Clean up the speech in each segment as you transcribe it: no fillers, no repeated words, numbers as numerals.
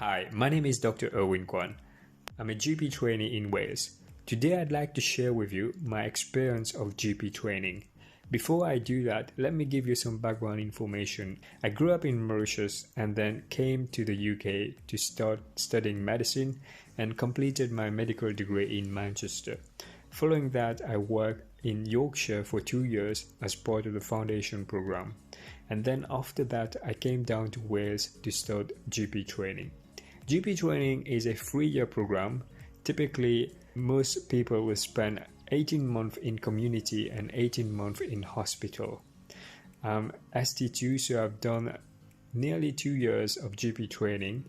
Hi, my name is Dr Erwin Kwun. I'm a GP trainee in Wales. Today I'd like to share with you my experience of GP training. Before I do that, let me give you some background information. I grew up in Mauritius and then came to the UK to start studying medicine and completed my medical degree in Manchester. Following that, I worked in Yorkshire for 2 years as part of the foundation program. And then after that, I came down to Wales to start GP training. GP training is a 3-year program. Typically, most people will spend 18 months in community and 18 months in hospital. ST2, so I've done nearly 2 years of GP training.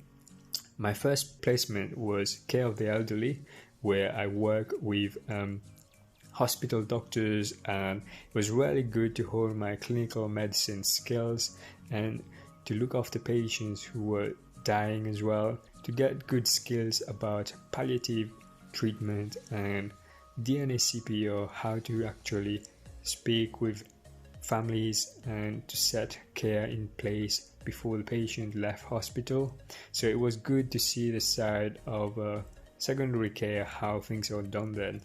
My first placement was care of the elderly, where I work with hospital doctors, and it was really good to hone my clinical medicine skills and to look after patients who were dying as well, to get good skills about palliative treatment and DNACP, or how to actually speak with families and to set care in place before the patient left hospital. So it was good to see the side of secondary care, how things are done then.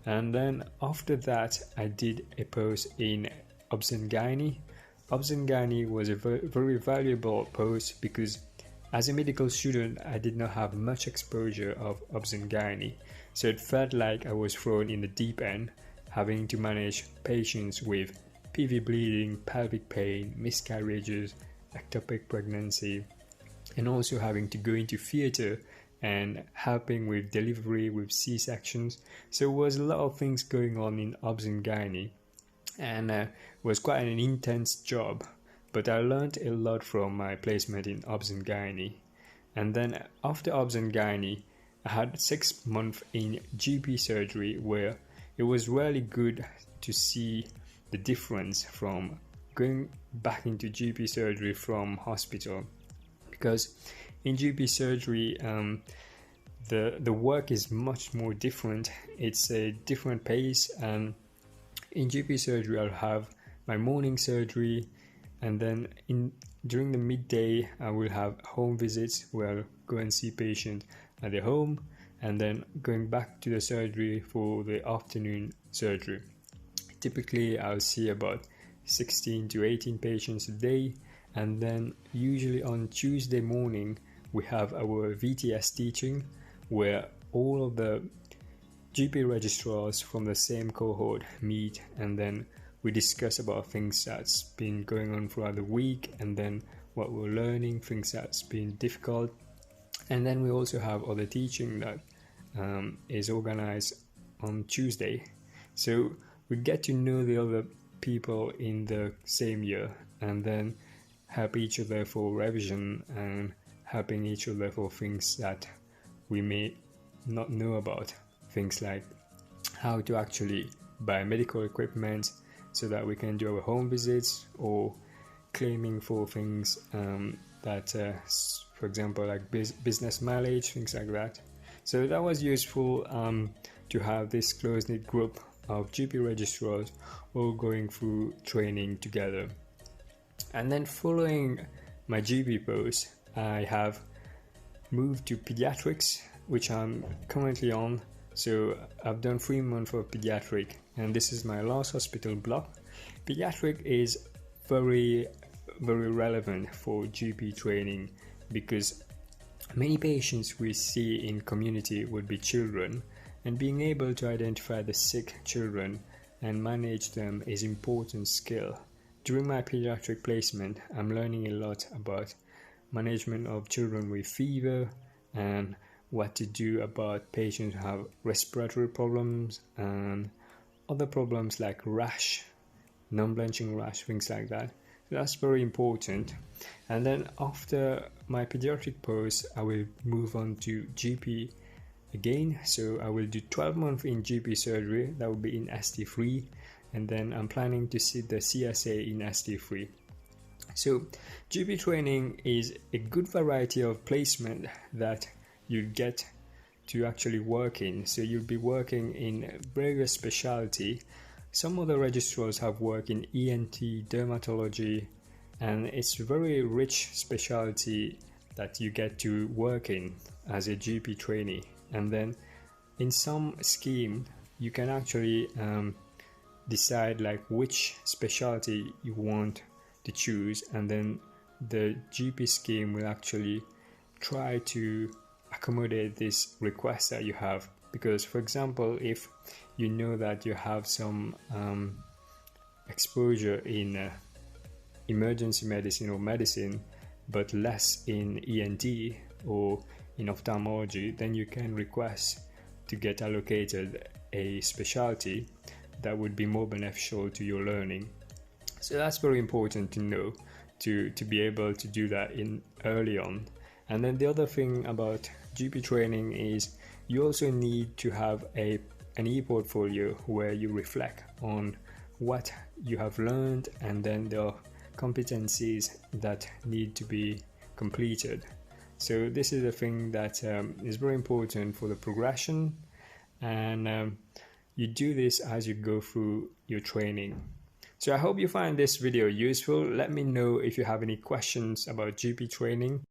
And then after that, I did a post in obs and gynae. Obs and gynae was a very valuable post because as a medical student, I did not have much exposure of obs and gynae. So it felt like I was thrown in the deep end, having to manage patients with PV bleeding, pelvic pain, miscarriages, ectopic pregnancy, and also having to go into theatre and helping with delivery with C-sections. So it was a lot of things going on in obs and gynae, and it was quite an intense job, but I learned a lot from my placement in obs and gynae. And then after obs and gynae, I had 6 months in GP surgery, where it was really good to see the difference from going back into GP surgery from hospital, because in GP surgery the work is much more different. It's a different pace, and in GP surgery I'll have my morning surgery, and then during the midday I will have home visits where I'll go and see patients at their home, and then going back to the surgery for the afternoon surgery. Typically I'll see about 16 to 18 patients a day, and then usually on Tuesday morning we have our VTS teaching, where all of the GP registrars from the same cohort meet, and then we discuss about things that's been going on throughout the week, and then what we're learning, things that's been difficult. And then we also have other teaching that is organized on Tuesday. So we get to know the other people in the same year, and then help each other for revision and helping each other for things that we may not know about. Things like how to actually buy medical equipment so that we can do our home visits, or claiming for things that, for example, like business mileage, things like that. So that was useful to have this close-knit group of GP registrars all going through training together. And then following my GP post, I have moved to pediatrics, which I'm currently on. So I've done 3 months of pediatric, and this is my last hospital block. Pediatric is very relevant for GP training, because many patients we see in community would be children, and being able to identify the sick children and manage them is important skill. During my pediatric placement, I'm learning a lot about management of children with fever, and what to do about patients who have respiratory problems and other problems like rash, non-blenching rash, things like that. So that's very important. And then after my pediatric post, I will move on to GP again. So I will do 12 months in GP surgery, that will be in ST3, and then I'm planning to sit the CSA in ST3. So GP training is a good variety of placement that you get to actually work in. So you'll be working in various specialty. Some of the registrars have worked in ENT, dermatology, and it's very rich specialty that you get to work in as a GP trainee, and then in some scheme you can actually decide like which specialty you want to choose, and then the GP scheme will actually try to accommodate this request that you have. Because for example, if you know that you have some exposure in emergency medicine or medicine but less in ENT or in ophthalmology, then you can request to get allocated a specialty that would be more beneficial to your learning. So that's very important to know, to be able to do that in early on. And then the other thing about GP training is you also need to have an e-portfolio where you reflect on what you have learned, and then the competencies that need to be completed. So this is a thing that is very important for the progression, and you do this as you go through your training. So I hope you find this video useful. Let me know if you have any questions about GP training.